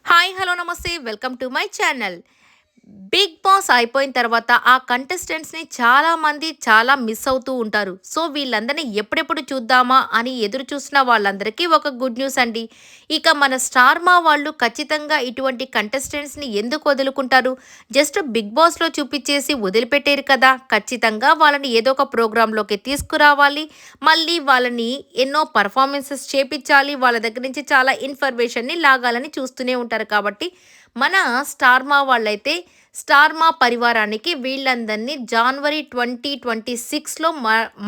Hi hello నమస్తే welcome to my channel. Bigg Boss అయిపోయిన తర్వాత ఆ కంటెస్టెంట్స్ని చాలామంది చాలా మిస్ అవుతూ ఉంటారు. సో వీళ్ళందరినీ ఎప్పుడెప్పుడు చూద్దామా అని ఎదురు చూసిన వాళ్ళందరికీ ఒక గుడ్ న్యూస్ అండి. ఇక మన స్టార్ మా వాళ్ళు ఖచ్చితంగా ఇటువంటి కంటెస్టెంట్స్ని ఎందుకు వదులుకుంటారు? జస్ట్ బిగ్ బాస్లో చూపించేసి వదిలిపెట్టారు కదా, ఖచ్చితంగా వాళ్ళని ఏదో ఒక ప్రోగ్రాంలోకి తీసుకురావాలి. మళ్ళీ వాళ్ళని ఎన్నో పర్ఫార్మెన్సెస్ చేపించాలి, వాళ్ళ దగ్గర నుంచి చాలా ఇన్ఫర్మేషన్ని లాగాలని చూస్తూనే ఉంటారు. కాబట్టి మన స్టార్ మా వాళ్ళైతే స్టార్ మా పరివారానికి వీళ్ళందరినీ జనవరి 2026లో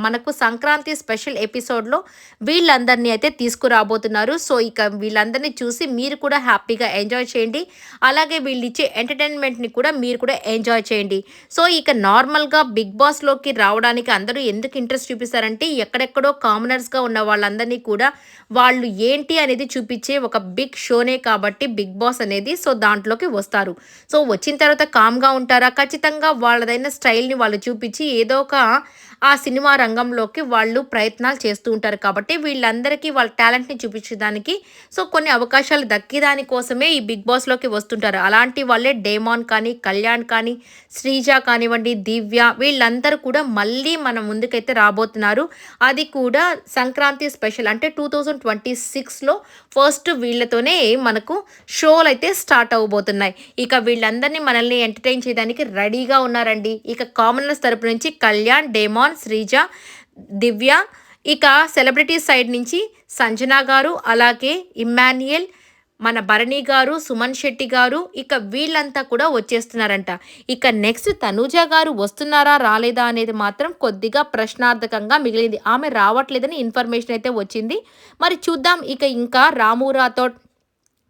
మనకు సంక్రాంతి స్పెషల్ ఎపిసోడ్లో వీళ్ళందరినీ అయితే తీసుకురాబోతున్నారు. సో ఇక వీళ్ళందరినీ చూసి మీరు కూడా హ్యాపీగా ఎంజాయ్ చేయండి. అలాగే వీళ్ళు ఇచ్చే ఎంటర్టైన్మెంట్ని కూడా మీరు కూడా ఎంజాయ్ చేయండి. సో ఇక నార్మల్గా బిగ్ బాస్లోకి రావడానికి అందరూ ఎందుకు ఇంట్రెస్ట్ చూపిస్తారంటే, ఎక్కడెక్కడో కామనర్స్గా ఉన్న వాళ్ళందరినీ కూడా వాళ్ళు ఏంటి అనేది చూపించే ఒక బిగ్ షోనే కాబట్టి బిగ్ బాస్ అనేది. సో దాంట్లోకి వస్తారు. సో వచ్చిన తర్వాత కామ్‌గా ఉంటారా? ఖచ్చితంగా వాళ్ళదైన స్టైల్‌ని వాళ్ళు చూపించి ఏదో ఒక ఆ సినిమా రంగంలోకి వాళ్ళు ప్రయత్నాలు చేస్తూ ఉంటారు. కాబట్టి వీళ్ళందరికీ వాళ్ళ టాలెంట్‌ని చూపించడానికి సో కొన్ని అవకాశాలు దక్కేదాని కోసమే ఈ బిగ్ బాస్‌లోకి వస్తుంటారు. అలాంటి వాళ్ళే డేమాన్ కానీ, కళ్యాణ్ కానీ, శ్రీజ కానివ్వండి, దివ్య వీళ్ళందరూ కూడా మళ్ళీ మన ముందుకైతే రాబోతున్నారు. అది కూడా సంక్రాంతి స్పెషల్ అంటే 2026లో ఫస్ట్ వీళ్ళతోనే మనకు షోలైతే స్టార్ట్ అవ్వబోతున్నాయి. ఇక వీళ్ళందరినీ మనల్ని ఎంటర్‌టైన్ చేయడానికి రెడీగా ఉన్నారండి. ఇక కామనర్స్ తరపు నుంచి కళ్యాణ్, డేమాన్, శ్రీజ, దివ్య, ఇక సెలబ్రిటీస్ సైడ్ నుంచి సంజన గారు, అలాగే ఇమ్మాన్యుయల్, మన భరణి గారు, సుమన్ శెట్టి గారు, ఇక వీళ్ళంతా కూడా వచ్చేస్తున్నారంట. ఇక నెక్స్ట్ తనూజ గారు వస్తున్నారా? రాలేదా? అనేది మాత్రం కొద్దిగా ప్రశ్నార్థకంగా మిగిలింది. ఆమె రావట్లేదని ఇన్ఫర్మేషన్ అయితే వచ్చింది. మరి చూద్దాం. ఇక ఇంకా రాము రాథోడ్,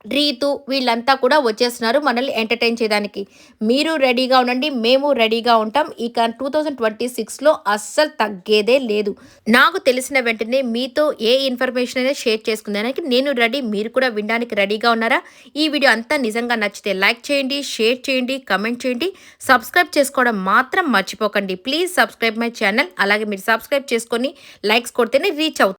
రీతు వీళ్ళంతా కూడా వచ్చేస్తున్నారు మనల్ని ఎంటర్టైన్ చేయడానికి. మీరు రెడీగా ఉండండి, మేము రెడీగా ఉంటాం. ఇక 2026లో అస్సలు తగ్గేదే లేదు. నాకు తెలిసిన వెంటనే మీతో ఏ ఇన్ఫర్మేషన్ అయినా షేర్ చేసుకునేదానికి నేను రెడీ. మీరు కూడా వినడానికి రెడీగా ఉన్నారా? ఈ వీడియో అంతా నిజంగా నచ్చితే లైక్ చేయండి, షేర్ చేయండి, కమెంట్ చేయండి. సబ్స్క్రైబ్ చేసుకోవడం మాత్రం మర్చిపోకండి. Please subscribe my channel. అలాగే మీరు సబ్స్క్రైబ్ చేసుకొని లైక్స్ కొడితేనే రీచ్ అవుతుంది.